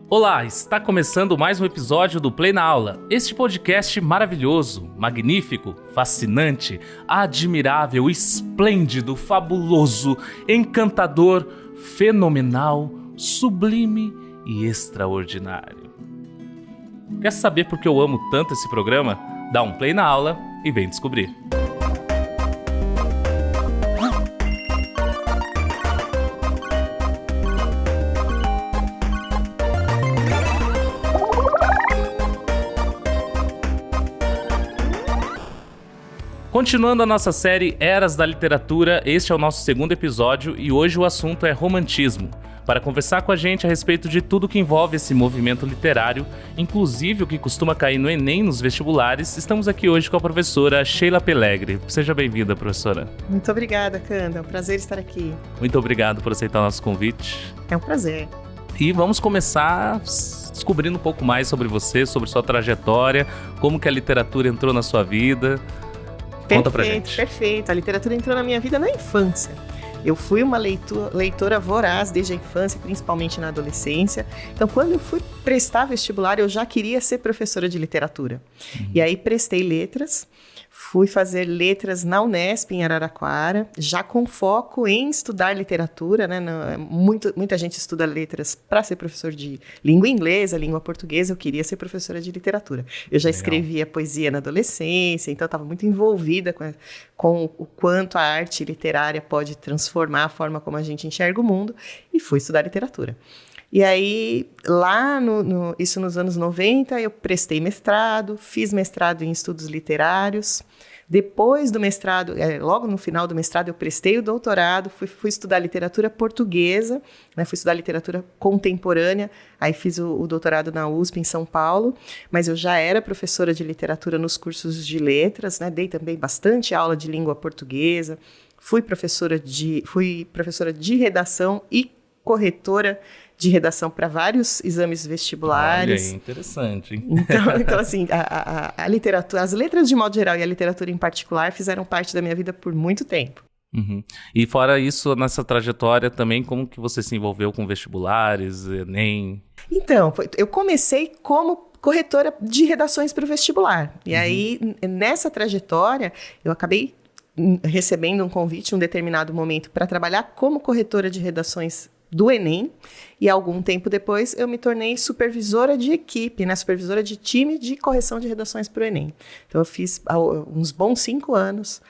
Olá, está começando mais um episódio do Play na Aula. Este podcast maravilhoso, magnífico, fascinante, admirável, esplêndido, fabuloso, encantador, fenomenal, sublime e extraordinário. Quer saber por que eu amo tanto esse programa? Dá um play na aula e vem descobrir. Continuando a nossa série Eras da Literatura, este é o nosso segundo episódio e hoje o assunto é romantismo. Para conversar com a gente a respeito de tudo que envolve esse movimento literário, inclusive o que costuma cair no Enem nos vestibulares, estamos aqui hoje com a professora Sheila Pelegre. Seja bem-vinda, professora. Muito obrigada, Canda. É um prazer estar aqui. Muito obrigado por aceitar o nosso convite. É um prazer. E vamos começar descobrindo um pouco mais sobre você, sobre sua trajetória, como que a literatura entrou na sua vida. Conta pra gente. Perfeito. A literatura entrou na minha vida na infância. Eu fui uma leitora voraz desde a infância, principalmente na adolescência. Então, quando eu fui prestar vestibular, eu já queria ser professora de literatura. E aí, prestei letras. Fui fazer letras na Unesp, em Araraquara, já com foco em estudar literatura, né? Muita gente estuda letras para ser professor de língua inglesa, língua portuguesa. Eu queria ser professora de literatura. Eu já escrevia poesia na adolescência, então eu estava muito envolvida com o quanto a arte literária pode transformar a forma como a gente enxerga o mundo, e fui estudar literatura. E aí, lá, isso nos anos 90, eu prestei mestrado, fiz mestrado em estudos literários. Depois do mestrado, logo no final do mestrado, eu prestei o doutorado, fui estudar literatura portuguesa, né, fui estudar literatura contemporânea, aí fiz o doutorado na USP, em São Paulo, mas eu já era professora de literatura nos cursos de letras, né, dei também bastante aula de língua portuguesa, fui professora de redação e corretora de redação para vários exames vestibulares. Olha aí, interessante. Então assim, a literatura, as letras de modo geral e a literatura em particular fizeram parte da minha vida por muito tempo. Uhum. E fora isso, nessa trajetória também, como que você se envolveu com vestibulares, Enem? Então, eu comecei como corretora de redações para o vestibular. E aí, nessa trajetória, eu acabei recebendo um convite em um determinado momento para trabalhar como corretora de redações do Enem, e algum tempo depois eu me tornei supervisora de equipe, né, supervisora de time de correção de redações para o Enem. Então eu fiz uns bons 5 anos,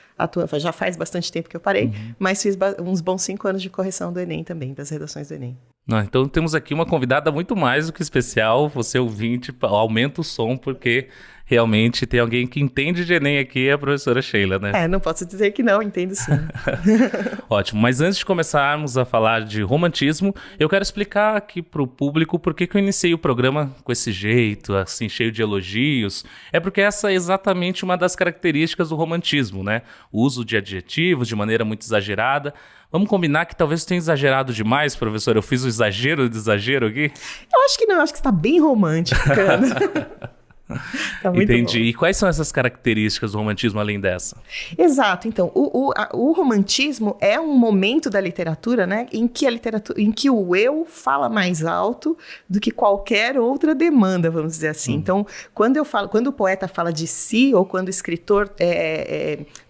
já faz bastante tempo que eu parei, mas fiz uns bons 5 anos de correção do Enem também, das redações do Enem. Então temos aqui uma convidada muito mais do que especial, você ouvinte, aumenta o som, porque realmente tem alguém que entende de Enem aqui, é a professora Sheila, né? Não posso dizer que não, entendo sim. Ótimo, mas antes de começarmos a falar de romantismo, eu quero explicar aqui para o público por que eu iniciei o programa com esse jeito, assim, cheio de elogios. É porque essa é exatamente uma das características do romantismo, né? O uso de adjetivos de maneira muito exagerada. Vamos combinar que talvez eu tenha exagerado demais, professor? Eu fiz o exagero do exagero aqui? Eu acho que não, eu acho que você está bem romântico, cara. Tá muito Entendi. bom. E quais são essas características do romantismo além dessa? Exato. Então, o romantismo é um momento da literatura, né, em que o eu fala mais alto do que qualquer outra demanda, vamos dizer assim. Então, quando o poeta fala de si, ou quando o escritor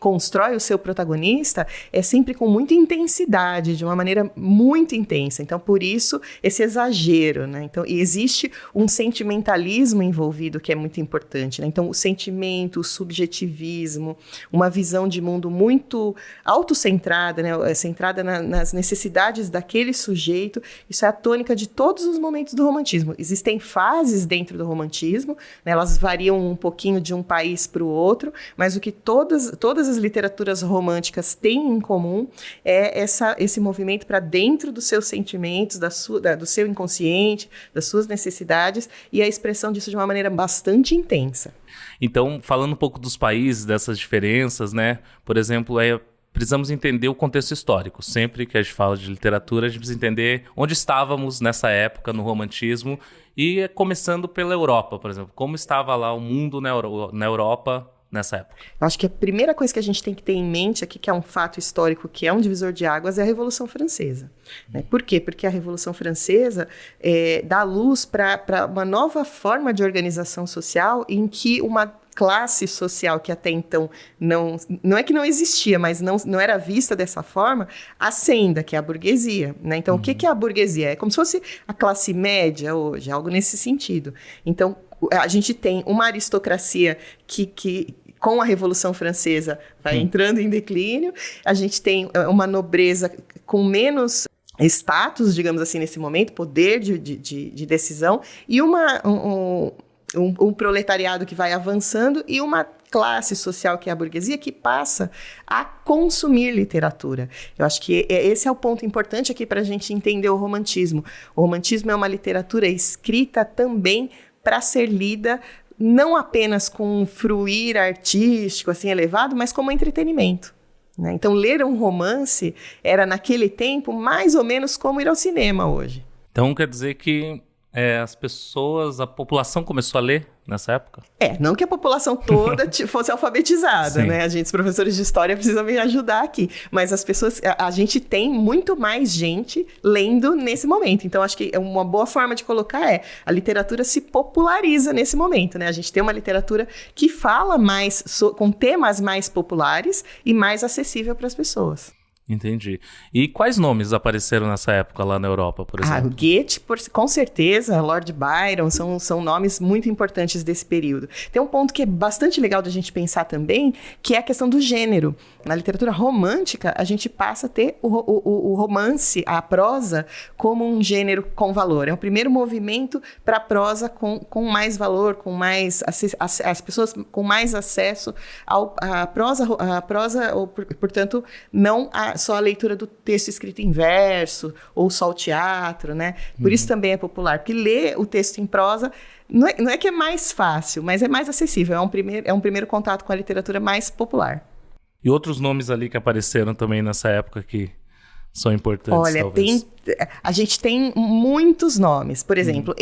constrói o seu protagonista, é sempre com muita intensidade, de uma maneira muito intensa. Então, por isso, esse exagero, né? Então, e existe um sentimentalismo envolvido que é muito importante, né? Então, o sentimento, o subjetivismo, uma visão de mundo muito autocentrada, né? Centrada nas necessidades daquele sujeito, isso é a tônica de todos os momentos do romantismo. Existem fases dentro do romantismo, né? Elas variam um pouquinho de um país para o outro, mas o que todas as literaturas românticas têm em comum é esse movimento para dentro dos seus sentimentos, do seu inconsciente, das suas necessidades, e a expressão disso de uma maneira bastante intensa. Então, falando um pouco dos países, dessas diferenças, né? Por exemplo, precisamos entender o contexto histórico. Sempre que a gente fala de literatura, a gente precisa entender onde estávamos nessa época, no romantismo, e começando pela Europa, por exemplo. Como estava lá o mundo na Europa nessa época? Eu acho que a primeira coisa que a gente tem que ter em mente aqui, que é um fato histórico, que é um divisor de águas, é a Revolução Francesa. Né? Por quê? Porque a Revolução Francesa dá luz para uma nova forma de organização social em que uma classe social que até então não é que não existia, mas não era vista dessa forma, ascenda, que é a burguesia. Né? Então, o que é a burguesia? É como se fosse a classe média hoje, algo nesse sentido. Então, a gente tem uma aristocracia que com a Revolução Francesa vai entrando em declínio, a gente tem uma nobreza com menos status, digamos assim, nesse momento, poder de decisão, e um proletariado que vai avançando e uma classe social, que é a burguesia, que passa a consumir literatura. Eu acho que esse é o ponto importante aqui para a gente entender o romantismo. O romantismo é uma literatura escrita também para ser lida não apenas com um fruir artístico assim elevado, mas como entretenimento. Né? Então, ler um romance era, naquele tempo, mais ou menos como ir ao cinema hoje. Então, quer dizer que a população começou a ler nessa época? Não que a população toda fosse alfabetizada, né? A gente, os professores de história, precisam me ajudar aqui. Mas as pessoas, a gente tem muito mais gente lendo nesse momento. Então, acho que uma boa forma de colocar a literatura se populariza nesse momento, né? A gente tem uma literatura que fala mais, com temas mais populares e mais acessível para as pessoas. Entendi. E quais nomes apareceram nessa época lá na Europa, por exemplo? O Goethe, com certeza, Lord Byron, são nomes muito importantes desse período. Tem um ponto que é bastante legal da gente pensar também, que é a questão do gênero. Na literatura romântica, a gente passa a ter o romance, a prosa, como um gênero com valor. É o primeiro movimento para a prosa com mais valor, com mais as pessoas com mais acesso à prosa, portanto, não só a leitura do texto escrito em verso, ou só o teatro, né? Por isso também é popular, porque ler o texto em prosa não é que é mais fácil, mas é mais acessível, é um primeiro contato com a literatura mais popular. E outros nomes ali que apareceram também nessa época que são importantes, olha, talvez? A gente tem muitos nomes. Por exemplo,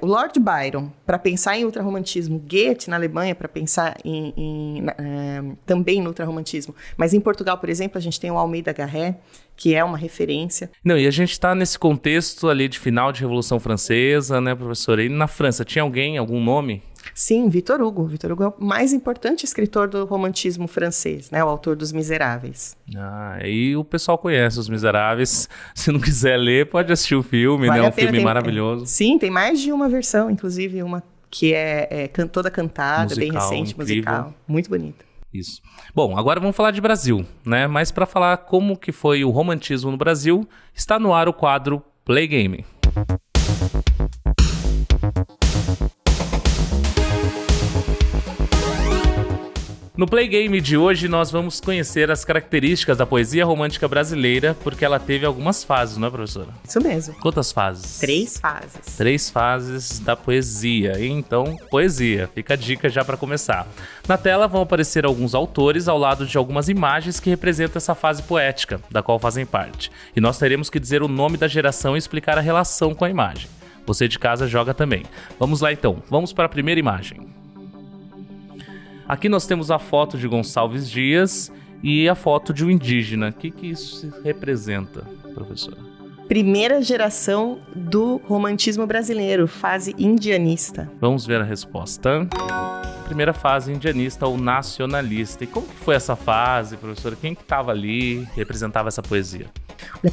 o Lord Byron, para pensar em ultrarromantismo, Goethe, na Alemanha, para pensar também no ultrarromantismo. Mas em Portugal, por exemplo, a gente tem o Almeida Garré, que é uma referência. Não, e a gente está nesse contexto ali de final de Revolução Francesa, né, professora? E na França, tinha algum nome? Sim, Victor Hugo. Victor Hugo é o mais importante escritor do romantismo francês, né? O autor dos Miseráveis. E o pessoal conhece Os Miseráveis. Se não quiser ler, pode assistir o filme, né? Um filme maravilhoso. Sim, tem mais de uma versão, inclusive uma que é toda cantada, musical, bem recente, incrível. Musical, muito bonita. Isso. Bom, agora vamos falar de Brasil, né? Mas para falar como que foi o romantismo no Brasil, está no ar o quadro Play Game. No Play Game de hoje, nós vamos conhecer as características da poesia romântica brasileira, porque ela teve algumas fases, não é, professora? Isso mesmo. Quantas fases? 3 fases. 3 fases da poesia. Então, poesia. Fica a dica já para começar. Na tela vão aparecer alguns autores ao lado de algumas imagens que representam essa fase poética, da qual fazem parte. E nós teremos que dizer o nome da geração e explicar a relação com a imagem. Você de casa joga também. Vamos lá então. Vamos para a primeira imagem. Aqui nós temos a foto de Gonçalves Dias e a foto de um indígena. O que isso representa, professora? Primeira geração do romantismo brasileiro, fase indianista. Vamos ver a resposta. Primeira fase indianista ou nacionalista. E como que foi essa fase, professora? Quem que estava ali, representava essa poesia?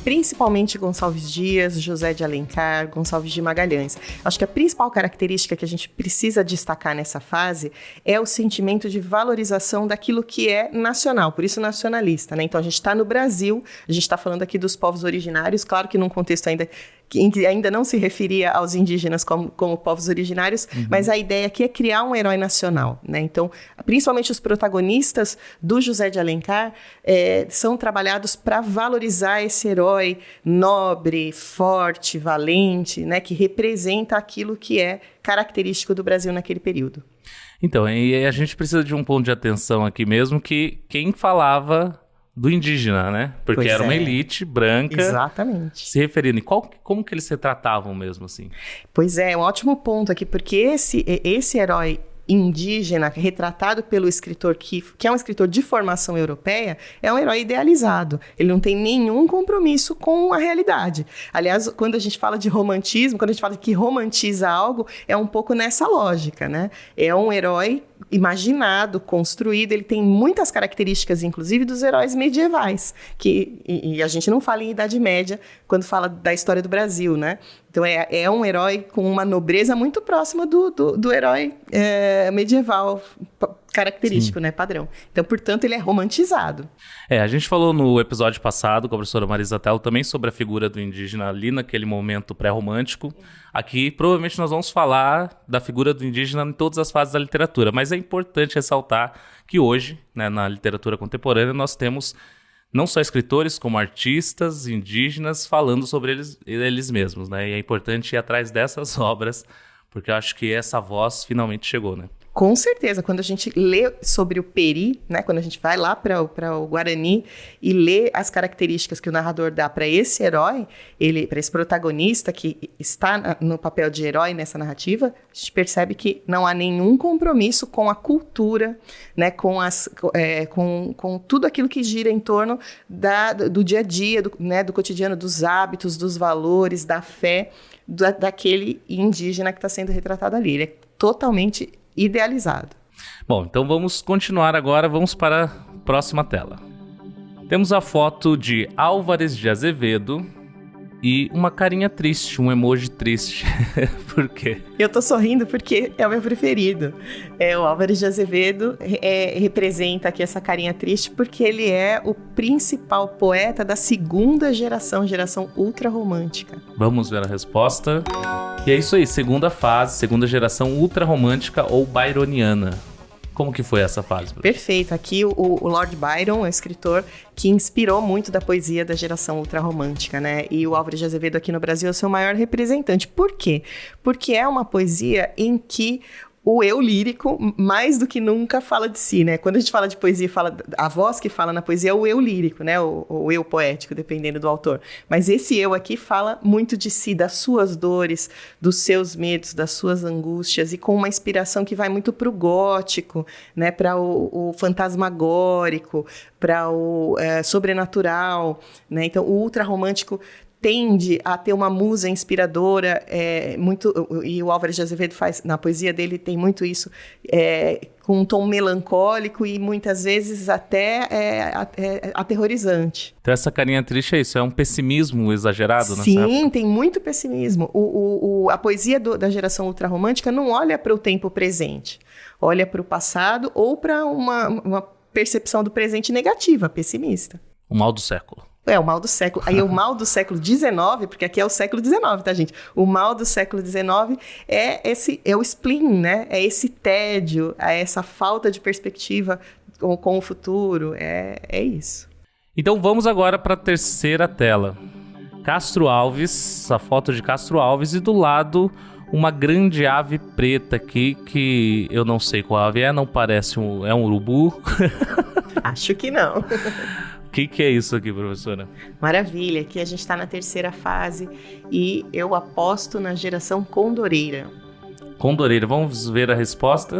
Principalmente Gonçalves Dias, José de Alencar, Gonçalves de Magalhães. Acho que a principal característica que a gente precisa destacar nessa fase é o sentimento de valorização daquilo que é nacional, por isso nacionalista, né? Então a gente está no Brasil, a gente está falando aqui dos povos originários, claro que num contexto em que ainda não se referia aos indígenas como povos originários, mas a ideia aqui é criar um herói nacional, né? Então, principalmente os protagonistas do José de Alencar são trabalhados para valorizar esse herói nobre, forte, valente, né? Que representa aquilo que é característico do Brasil naquele período. Então, e a gente precisa de um ponto de atenção aqui mesmo, que quem falava do indígena, né? Porque era uma elite branca. Exatamente. Se referindo. E como que eles se tratavam mesmo, assim? Pois é, um ótimo ponto aqui, porque esse herói indígena retratado pelo escritor que é um escritor de formação europeia, é um herói idealizado. Ele não tem nenhum compromisso com a realidade. Aliás, quando a gente fala de romantismo, quando a gente fala que romantiza algo, é um pouco nessa lógica, né? É um herói imaginado, construído, ele tem muitas características, inclusive, dos heróis medievais, e a gente não fala em Idade Média quando fala da história do Brasil, né? Então, é um herói com uma nobreza muito próxima do herói medieval característico, né? Padrão. Então, portanto, ele é romantizado. A gente falou no episódio passado com a professora Marisa Tello também sobre a figura do indígena ali naquele momento pré-romântico. Aqui, provavelmente, nós vamos falar da figura do indígena em todas as fases da literatura, mas é importante ressaltar que hoje, né, na literatura contemporânea, nós temos não só escritores, como artistas indígenas falando sobre eles mesmos, né? E é importante ir atrás dessas obras, porque eu acho que essa voz finalmente chegou, né? Com certeza, quando a gente lê sobre o Peri, né, quando a gente vai lá para o Guarani e lê as características que o narrador dá para esse herói, para esse protagonista que está no papel de herói nessa narrativa, a gente percebe que não há nenhum compromisso com a cultura, né, com tudo aquilo que gira em torno do dia a dia, do cotidiano, dos hábitos, dos valores, da fé daquele indígena que está sendo retratado ali. Ele é totalmente idealizado. Bom, então vamos continuar agora, vamos para a próxima tela. Temos a foto de Álvares de Azevedo e uma carinha triste, um emoji triste. Por quê? Eu tô sorrindo porque é o meu preferido. O Álvares de Azevedo representa aqui essa carinha triste porque ele é o principal poeta da segunda geração ultra-romântica. Vamos ver a resposta. E é isso aí, segunda fase, segunda geração ultra-romântica ou byroniana. Como que foi essa fase? Perfeito. Aqui o Lord Byron é um escritor que inspirou muito da poesia da geração ultrarromântica, né? E o Álvares de Azevedo aqui no Brasil é o seu maior representante. Por quê? Porque é uma poesia em que o eu lírico, mais do que nunca, fala de si, né? Quando a gente fala de poesia, a voz que fala na poesia é o eu lírico, né? O eu poético, dependendo do autor. Mas esse eu aqui fala muito de si, das suas dores, dos seus medos, das suas angústias, e com uma inspiração que vai muito para o gótico, né? Para o fantasmagórico, para o sobrenatural, né? Então, o ultrarromântico tende a ter uma musa inspiradora, e o Álvares de Azevedo faz, na poesia dele tem muito isso, com um tom melancólico e muitas vezes até aterrorizante. Então essa carinha triste é isso, é um pessimismo exagerado, né? Sim, tem muito pessimismo. A poesia da geração ultrarromântica não olha para o tempo presente, olha para o passado ou para uma percepção do presente negativa, pessimista. O mal do século. O mal do século. Aí o mal do século XIX, porque aqui é o século XIX, tá, gente? O mal do século XIX é o spleen, né? É esse tédio, é essa falta de perspectiva com o futuro. É isso. Então vamos agora para a terceira tela. Castro Alves, a foto de Castro Alves, e do lado uma grande ave preta aqui, que eu não sei qual ave é, não parece é um urubu? Acho que não. O que é isso aqui, professora? Maravilha, aqui a gente está na terceira fase e eu aposto na geração condoreira. Condoreira, vamos ver a resposta?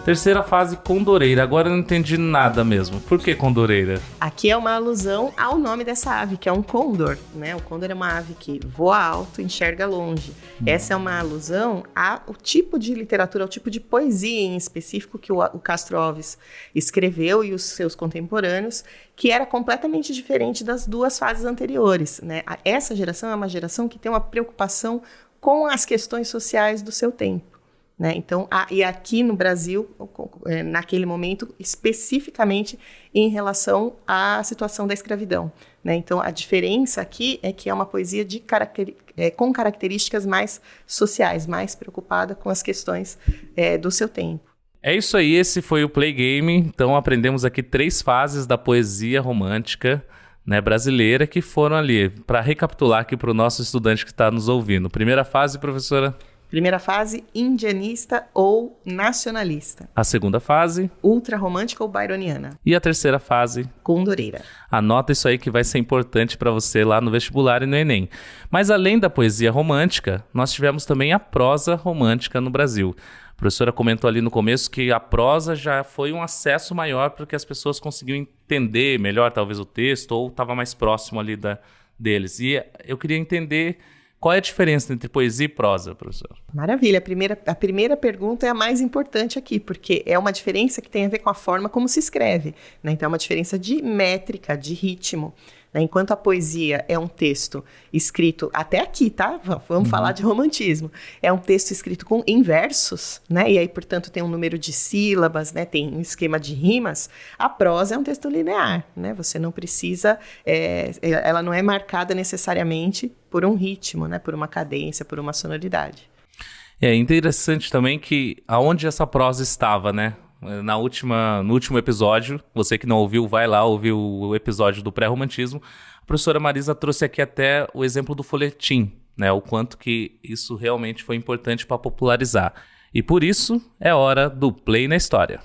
Terceira fase, condoreira. Agora eu não entendi nada mesmo. Por que condoreira? Aqui é uma alusão ao nome dessa ave, que é um condor, né? O condor é uma ave que voa alto, enxerga longe. Essa é uma alusão ao tipo de literatura, ao tipo de poesia em específico que o Castro Alves escreveu e os seus contemporâneos, que era completamente diferente das duas fases anteriores, né? Essa geração é uma geração que tem uma preocupação com as questões sociais do seu tempo, né? Então, e aqui no Brasil, naquele momento, especificamente em relação à situação da escravidão, né? Então, a diferença aqui é que é uma poesia com características mais sociais, mais preocupada com as questões do seu tempo. É isso aí, esse foi o Play Game. Então, aprendemos aqui 3 fases da poesia romântica, né, brasileira, que foram ali, para recapitular aqui para o nosso estudante que está nos ouvindo. Primeira fase, professora? Primeira fase, indianista ou nacionalista. A segunda fase. Ultrarromântica ou byroniana. E a terceira fase. Condoreira. Anota isso aí que vai ser importante para você lá no vestibular e no Enem. Mas além da poesia romântica, nós tivemos também a prosa romântica no Brasil. A professora comentou ali no começo que a prosa já foi um acesso maior para que as pessoas conseguiam entender melhor talvez o texto ou estava mais próximo ali deles. E eu queria entender qual é a diferença entre poesia e prosa, professor. Maravilha. A primeira pergunta é a mais importante aqui, porque é uma diferença que tem a ver com a forma como se escreve, né? Então é uma diferença de métrica, de ritmo. Enquanto a poesia é um texto escrito, até aqui, tá? Vamos falar de romantismo. É um texto escrito em versos, né? E aí, portanto, tem um número de sílabas, né? Tem um esquema de rimas. A prosa é um texto linear, né? Você não precisa... ela não é marcada necessariamente por um ritmo, né? Por uma cadência, por uma sonoridade. É interessante também que aonde essa prosa estava, né? No último episódio, você que não ouviu, vai lá ouvir o episódio do pré-romantismo. A professora Marisa trouxe aqui até o exemplo do folhetim, né? O quanto que isso realmente foi importante para popularizar. E por isso é hora do Play na História.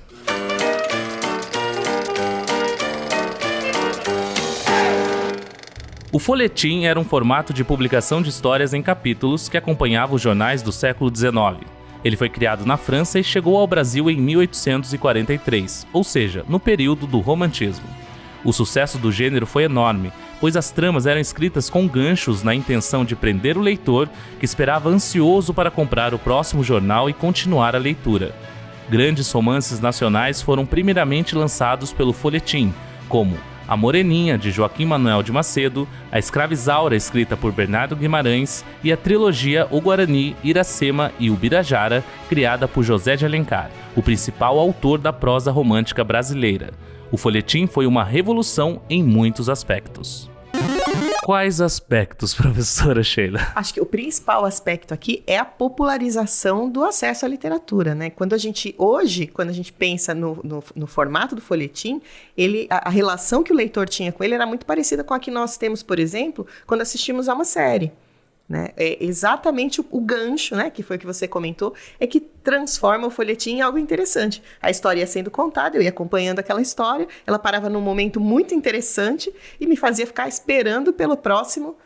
O folhetim era um formato de publicação de histórias em capítulos que acompanhava os jornais do século XIX. Ele foi criado na França e chegou ao Brasil em 1843, ou seja, no período do Romantismo. O sucesso do gênero foi enorme, pois as tramas eram escritas com ganchos na intenção de prender o leitor, que esperava ansioso para comprar o próximo jornal e continuar a leitura. Grandes romances nacionais foram primeiramente lançados pelo folhetim, como A Moreninha, de Joaquim Manuel de Macedo, A Escravizaura, escrita por Bernardo Guimarães, e a trilogia O Guarani, Iracema e Ubirajara, criada por José de Alencar, o principal autor da prosa romântica brasileira. O folhetim foi uma revolução em muitos aspectos. Quais aspectos, professora Sheila? Acho que o principal aspecto aqui é a popularização do acesso à literatura, né? Quando a gente pensa no formato do folhetim, a relação que o leitor tinha com ele era muito parecida com a que nós temos, por exemplo, quando assistimos a uma série. Né? É exatamente o gancho, né, que foi o que você comentou, é que transforma o folhetim em algo interessante. A história ia sendo contada, eu ia acompanhando aquela história, ela parava num momento muito interessante e me fazia ficar esperando pelo próximo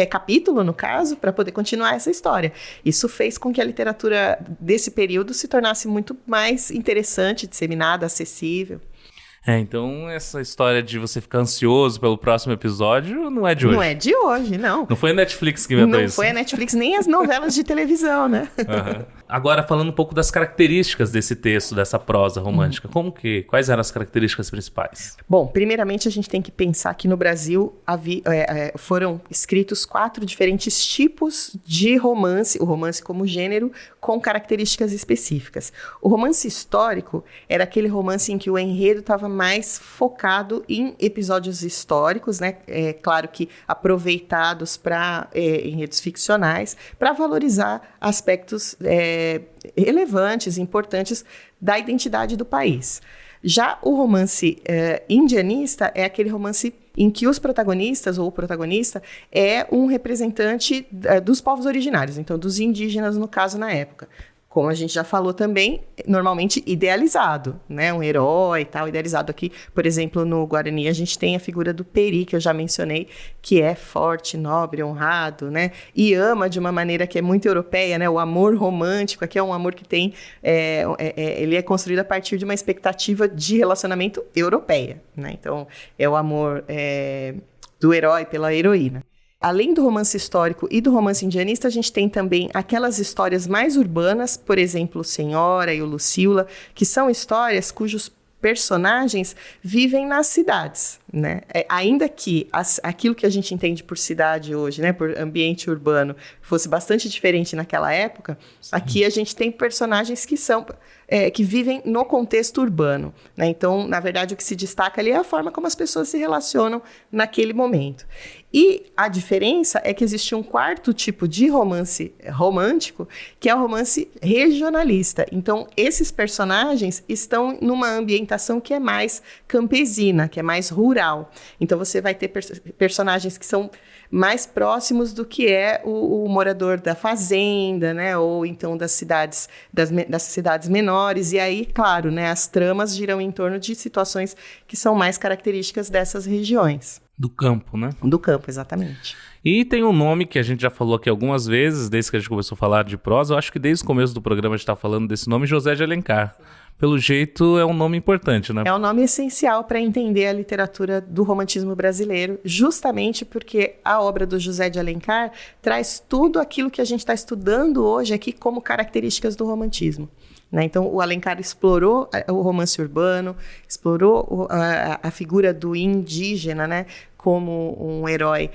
capítulo, no caso, para poder continuar essa história. Isso fez com que a literatura desse período se tornasse muito mais interessante, disseminada, acessível. Então essa história de você ficar ansioso pelo próximo episódio não é de hoje. Não é de hoje, não. Não foi a Netflix que inventou isso. Não foi a Netflix, nem as novelas de televisão, né? Uhum. Agora, falando um pouco das características desse texto, dessa prosa romântica, quais eram as características principais? Bom, primeiramente a gente tem que pensar que no Brasil foram escritos 4 diferentes tipos de romance, o romance como gênero, com características específicas. O romance histórico era aquele romance em que o enredo estava mais focado em episódios históricos, né? Claro que aproveitados para enredos ficcionais, para valorizar aspectos relevantes, importantes da identidade do país. Já o romance indianista é aquele romance em que os protagonistas ou o protagonista é um representante dos povos originários, então dos indígenas, no caso, na época. Como a gente já falou também, normalmente idealizado, né? Um herói e tal, idealizado aqui. Por exemplo, no Guarani, a gente tem a figura do Peri, que eu já mencionei, que é forte, nobre, honrado, né? E ama de uma maneira que é muito europeia, né? O amor romântico, aqui é um amor que tem... ele é construído a partir de uma expectativa de relacionamento europeia, né? Então, é o amor do herói pela heroína. Além do romance histórico e do romance indianista, a gente tem também aquelas histórias mais urbanas, por exemplo, Senhora e o Lucila, que são histórias cujos personagens vivem nas cidades, né? Ainda que aquilo que a gente entende por cidade hoje, né, por ambiente urbano, fosse bastante diferente naquela época, sim, aqui a gente tem personagens que vivem no contexto urbano, né? Então, na verdade, o que se destaca ali é a forma como as pessoas se relacionam naquele momento. E a diferença é que existe um quarto tipo de romance romântico, que é o romance regionalista. Então, esses personagens estão numa ambientação que é mais campesina, que é mais rural. Então, você vai ter personagens que são mais próximos do que é o morador da fazenda, né? Ou então das cidades menores. E aí, claro, né? As tramas giram em torno de situações que são mais características dessas regiões. Do campo, né? Do campo, exatamente. E tem um nome que a gente já falou aqui algumas vezes, desde que a gente começou a falar de prosa. Eu acho que desde o começo do programa a gente está falando desse nome, José de Alencar. Pelo jeito, é um nome importante, né? É um nome essencial para entender a literatura do romantismo brasileiro, justamente porque a obra do José de Alencar traz tudo aquilo que a gente está estudando hoje aqui como características do romantismo. Né? Então, o Alencar explorou o romance urbano, explorou a figura do indígena, né? Como um herói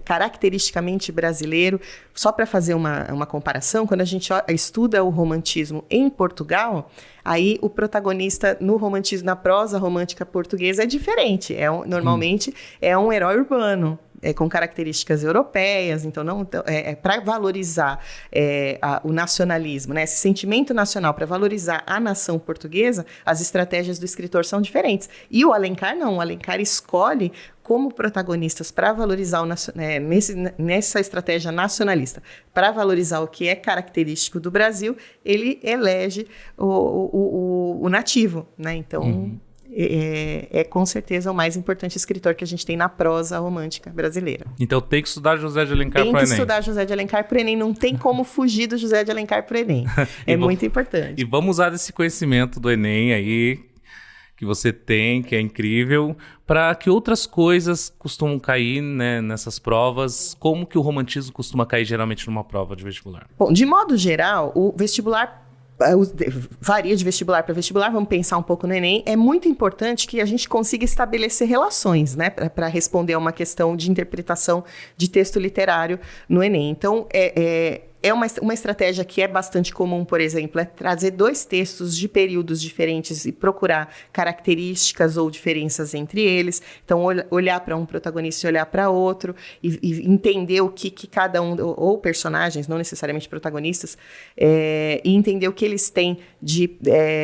caracteristicamente brasileiro. Só para fazer uma comparação, quando a gente estuda o romantismo em Portugal, aí o protagonista no romantismo, na prosa romântica portuguesa é diferente. Normalmente é um herói urbano, com características europeias. Então, para valorizar o nacionalismo, né, esse sentimento nacional, para valorizar a nação portuguesa, as estratégias do escritor são diferentes. E o Alencar não. O Alencar escolhe como protagonistas para valorizar nessa estratégia nacionalista, para valorizar o que é característico do Brasil, ele elege o nativo, né? Então, é com certeza o mais importante escritor que a gente tem na prosa romântica brasileira. Então tem que estudar José de Alencar para o Enem. Tem que estudar José de Alencar para o Enem. Não tem como fugir do José de Alencar para o Enem. É muito importante. E vamos usar esse conhecimento do Enem aí, que você tem, que é incrível, para que outras coisas costumam cair, né, nessas provas. Como que o romantismo costuma cair geralmente numa prova de vestibular? Bom, de modo geral, o vestibular varia de vestibular para vestibular. Vamos pensar um pouco no Enem. É muito importante que a gente consiga estabelecer relações, né, para responder a uma questão de interpretação de texto literário no Enem. Então, é uma estratégia que é bastante comum, por exemplo, é trazer dois textos de períodos diferentes e procurar características ou diferenças entre eles. Então, olhar para um protagonista e olhar para outro e entender o que cada um, ou personagens, não necessariamente protagonistas, e entender o que eles têm de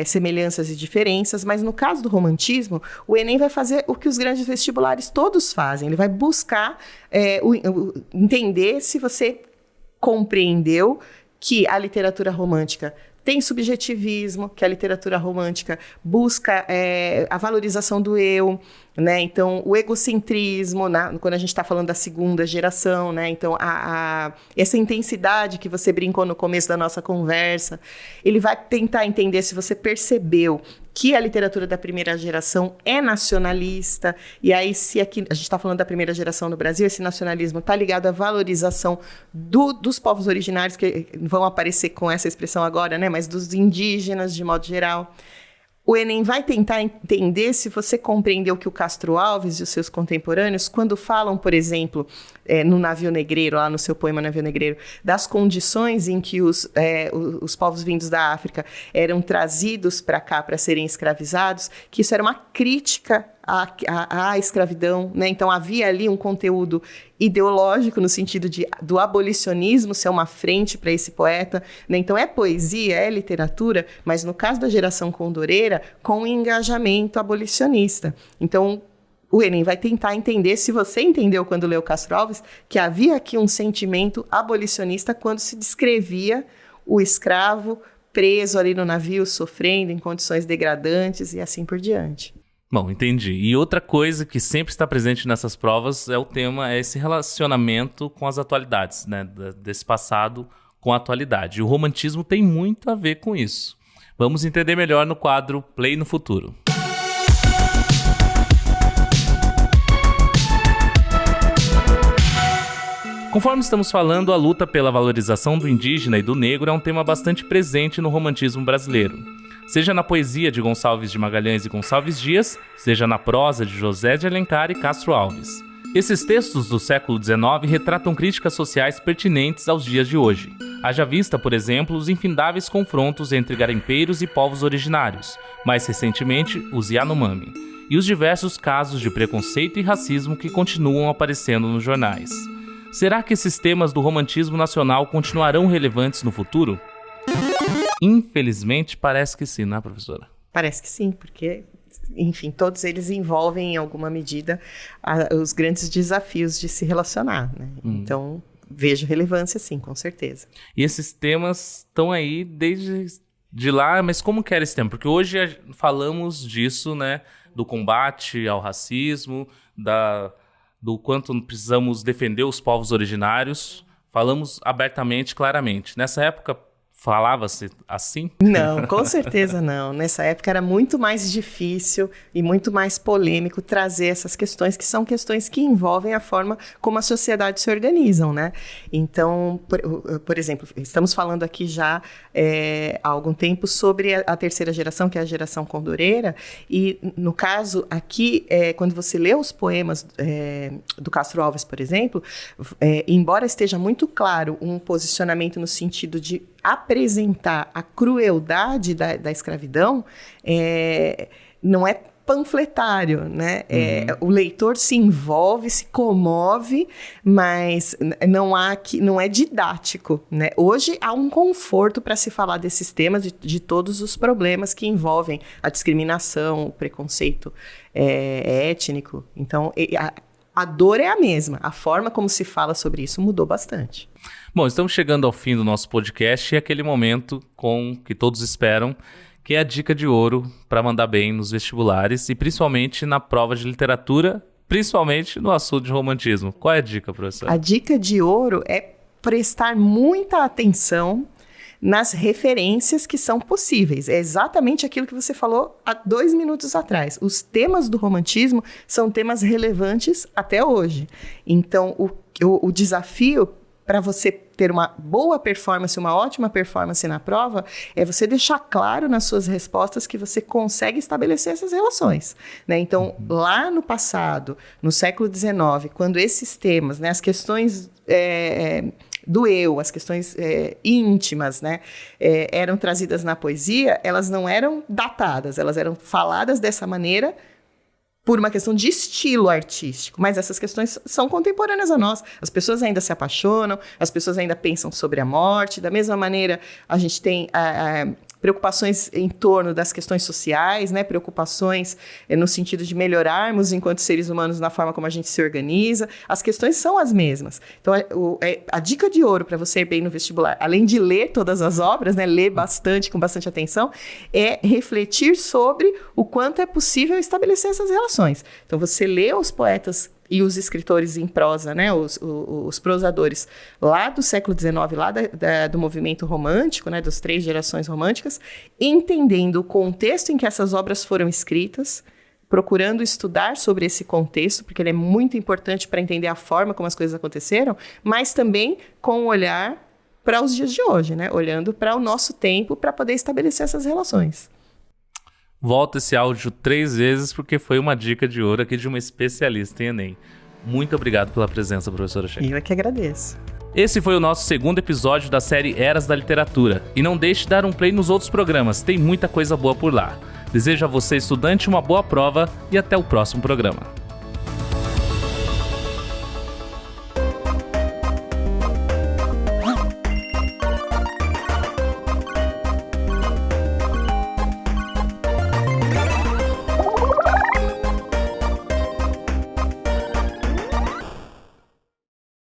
semelhanças e diferenças. Mas no caso do romantismo, o Enem vai fazer o que os grandes vestibulares todos fazem. Ele vai buscar entender se você compreendeu que a literatura romântica tem subjetivismo, que a literatura romântica busca a valorização do eu, né? Então, o egocentrismo, quando a gente está falando da segunda geração, né? Então, essa intensidade que você brincou no começo da nossa conversa, ele vai tentar entender se você percebeu que a literatura da primeira geração é nacionalista, e aí se aqui a gente está falando da primeira geração no Brasil, esse nacionalismo está ligado à valorização dos povos originários, que vão aparecer com essa expressão agora, né? Mas dos indígenas, de modo geral. O Enem vai tentar entender se você compreendeu que o Castro Alves e os seus contemporâneos, quando falam, por exemplo, no Navio Negreiro, lá no seu poema Navio Negreiro, das condições em que os povos vindos da África eram trazidos para cá para serem escravizados, que isso era uma crítica à escravidão, né? Então havia ali um conteúdo ideológico no sentido do abolicionismo ser uma frente para esse poeta, né? Então é poesia, é literatura, mas no caso da geração condoreira, com um engajamento abolicionista. Então o Enem vai tentar entender, se você entendeu quando leu Castro Alves, que havia aqui um sentimento abolicionista quando se descrevia o escravo preso ali no navio, sofrendo em condições degradantes e assim por diante. Bom, entendi. E outra coisa que sempre está presente nessas provas é esse relacionamento com as atualidades, né? Desse passado com a atualidade. O romantismo tem muito a ver com isso. Vamos entender melhor no quadro Play no Futuro. Conforme estamos falando, a luta pela valorização do indígena e do negro é um tema bastante presente no romantismo brasileiro. Seja na poesia de Gonçalves de Magalhães e Gonçalves Dias, seja na prosa de José de Alencar e Castro Alves. Esses textos do século XIX retratam críticas sociais pertinentes aos dias de hoje. Haja vista, por exemplo, os infindáveis confrontos entre garimpeiros e povos originários, mais recentemente, os Yanomami. e os diversos casos de preconceito e racismo que continuam aparecendo nos jornais. Será que esses temas do romantismo nacional continuarão relevantes no futuro? Infelizmente, parece que sim, não é, professora? Parece que sim, porque, enfim, todos eles envolvem, em alguma medida, os grandes desafios de se relacionar, né? Então, vejo relevância, sim, com certeza. E esses temas estão aí desde lá, mas como que era esse tema? Porque hoje falamos disso, né? Do combate ao racismo, do quanto precisamos defender os povos originários. Falamos abertamente, claramente. Nessa época, falava-se assim? Não, com certeza não. Nessa época era muito mais difícil e muito mais polêmico trazer essas questões, que são questões que envolvem a forma como a sociedade se organizam, né? Então, por exemplo, estamos falando aqui já há algum tempo sobre a terceira geração, que é a geração condoreira, e no caso aqui, quando você lê os poemas do Castro Alves, por exemplo, embora esteja muito claro um posicionamento no sentido de apresentar a crueldade da escravidão, não é panfletário, né? O leitor se envolve, se comove, mas não é didático, né? Hoje há um conforto para se falar desses temas, de todos os problemas que envolvem a discriminação, o preconceito étnico. Então, a dor é a mesma, a forma como se fala sobre isso mudou bastante. Bom, estamos chegando ao fim do nosso podcast e aquele momento que todos esperam, que é a dica de ouro para mandar bem nos vestibulares e principalmente na prova de literatura, principalmente no assunto de romantismo. Qual é a dica, professor? A dica de ouro é prestar muita atenção nas referências que são possíveis. É exatamente aquilo que você falou há 2 minutos atrás. Os temas do romantismo são temas relevantes até hoje. Então, o desafio para você ter uma boa performance, uma ótima performance na prova, é você deixar claro nas suas respostas que você consegue estabelecer essas relações, né? Então, lá no passado, no século XIX, quando esses temas, né, as questões do eu, as questões íntimas, né, eram trazidas na poesia, elas não eram datadas, elas eram faladas dessa maneira por uma questão de estilo artístico, mas essas questões são contemporâneas a nós. As pessoas ainda se apaixonam, as pessoas ainda pensam sobre a morte. Da mesma maneira, a gente tem preocupações em torno das questões sociais, né? Preocupações no sentido de melhorarmos enquanto seres humanos na forma como a gente se organiza. As questões são as mesmas. Então, a dica de ouro para você ir bem no vestibular, além de ler todas as obras, né? Ler bastante, com bastante atenção, é refletir sobre o quanto é possível estabelecer essas relações. Então, você lê os poetas e os escritores em prosa, né, os prosadores lá do século XIX, lá do movimento romântico, né, das 3 gerações românticas, entendendo o contexto em que essas obras foram escritas, procurando estudar sobre esse contexto, porque ele é muito importante para entender a forma como as coisas aconteceram, mas também com um olhar para os dias de hoje, né, olhando para o nosso tempo para poder estabelecer essas relações. Volta esse áudio 3 vezes porque foi uma dica de ouro aqui de uma especialista em Enem. Muito obrigado pela presença, professora Schenck. Eu é que agradeço. Esse foi o nosso 2º episódio da série Eras da Literatura. E não deixe de dar um play nos outros programas, tem muita coisa boa por lá. Desejo a você, estudante, uma boa prova e até o próximo programa.